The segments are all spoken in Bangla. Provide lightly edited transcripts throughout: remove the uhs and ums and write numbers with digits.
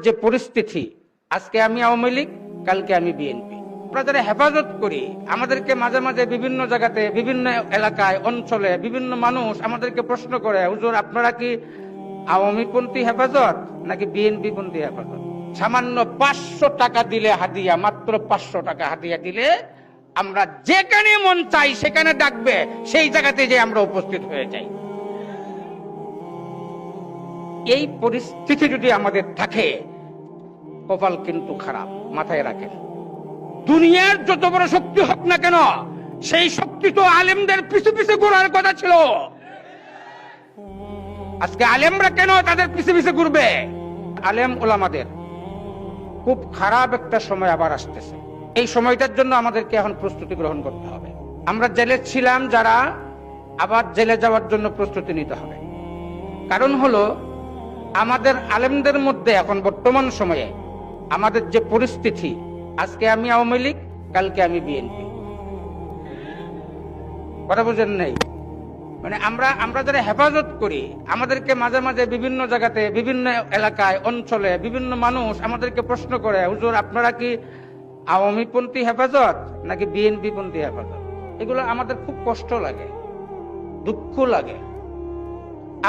যে পরিস্থিতি, আজকে আমি আওয়ামী লীগ, কালকে আমি বিএনপি। আমরা যারা হেফাজত করি, আমাদেরকে মাঝে মাঝে বিভিন্ন জায়গাতে, বিভিন্ন এলাকায়, অঞ্চলে বিভিন্ন মানুষ আমাদেরকে প্রশ্ন করে, হুজুর আপনারা কি আওয়ামীপন্থী হেফাজত নাকি বিএনপি পন্থী হেফাজত? সামান্য 500 টাকা দিলে হাদিয়া, মাত্র 500 টাকা হাদিয়া দিলে আমরা যেখানে মন চাই সেখানে ডাকবে, সেই জায়গাতে যে আমরা উপস্থিত হয়ে যাই। এই পরিস্থিতি যদি আমাদের থাকে, কপাল কিন্তু খারাপ, মাথায় রাখেন। দুনিয়ার যত বড় শক্তি হোক না কেন, সেই শক্তি তো আলেমদের পিছু পিছু ঘোরার কথা ছিল। আজকে আলেমরা কেন তাদের পিছু পিছু ঘুরবে? আলেম ওলামাদের খুব খারাপ একটা সময় আবার আসতেছে। এই সময়টার জন্য আমাদেরকে এখন প্রস্তুতি গ্রহণ করতে হবে। আমরা জেলে ছিলাম যারা, আবার জেলে যাওয়ার জন্য প্রস্তুতি নিতে হবে। কারণ হলো, আমাদের আলেমদের মধ্যে এখন বর্তমান সময়ে আমাদের যে পরিস্থিতি, আজকে আমি আওয়ামী লীগ, কালকে আমি বিএনপি। কথা বুঝেন নাই? মানে আমরা যারা হেফাজত করি, আমাদেরকে মাঝে মাঝে বিভিন্ন জায়গাতে, বিভিন্ন এলাকায়, অঞ্চলে বিভিন্ন মানুষ আমাদেরকে প্রশ্ন করে, হুজুর আপনারা কি আওয়ামীপন্থী হেফাজত নাকি বিএনপি পন্থী হেফাজত? এগুলো আমাদের খুব কষ্ট লাগে, দুঃখ লাগে।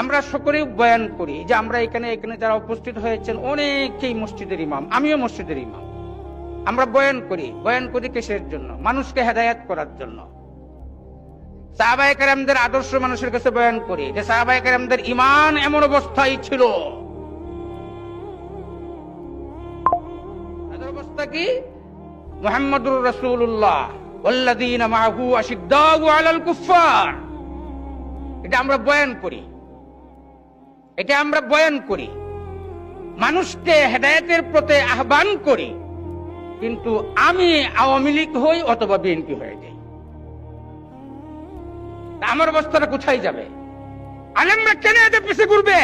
আমরা সকলেই বয়ান করি যে আমরা এখানে যারা উপস্থিত হয়েছেন অনেকেই মসজিদের ইমাম, আমিও মসজিদের ইমাম। আমরা বয়ান করি কিসের জন্য? মানুষকে হেদায়েত করার জন্য। সাহাবায়ে কেরামদের আদর্শ মানুষের কাছে বয়ান করি যে সাহাবায়ে কেরামদের ঈমান এমন অবস্থায় ছিল। তাদের অবস্থা কি? মুহাম্মাদুর রাসূলুল্লাহ ওয়াল্লাযীনা মাআহু আশিদ্দাউ আলাল কুফফার। এটা আমরা বয়ান করি, মানুষকে হেদায়েতের পথে আহ্বান করি, কিন্তু আমি আওয়ামী লীগ হই অথবা বিএনপি হয়ে যাই। আমার অবস্থাটা কোথায় যাবে? আলেমরা কেন এদের পিছে ঘুরবে?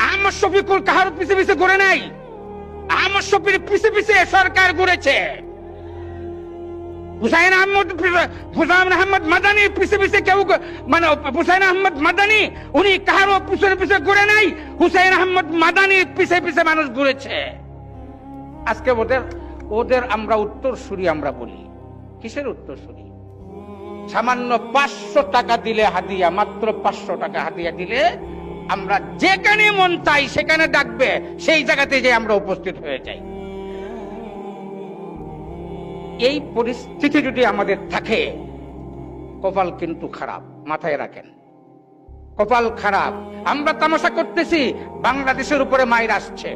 আহমদ শফিকুল কাহার পিছে পিছে ঘুরে নাই। আহমদ শফির পিছে পিছে সরকার ঘুরেছে। হুসাইন আহমদ মাদানির পিছে পিছে কেউ, মানে হুসাইন আহমদ মাদানি উনি কাহারও পিছনে পিছে ঘুরে নাই। হুসাইন আহমদ মাদানির পিছে পিছে মানুষ ঘুরেছে। আজকে ওদের আমরা উত্তরসূরি আমরা বলি। কিসের উত্তরসূরি? সামান্য 500 টাকা দিলে হাদিয়া, মাত্র 500 টাকা হাদিয়া দিলে আমরা যেখানে মন চাই সেখানে ডাকবে, সেই জায়গাতে যে আমরা উপস্থিত হয়ে যাই। এই পরিস্থিতি যদি আমাদের থাকে, কপাল কিন্তু খারাপ, মাথায় রাখেন। কপাল খারাপ। আমরা তামাশা করতেছি, বাংলাদেশের উপরে মাইর আসছে।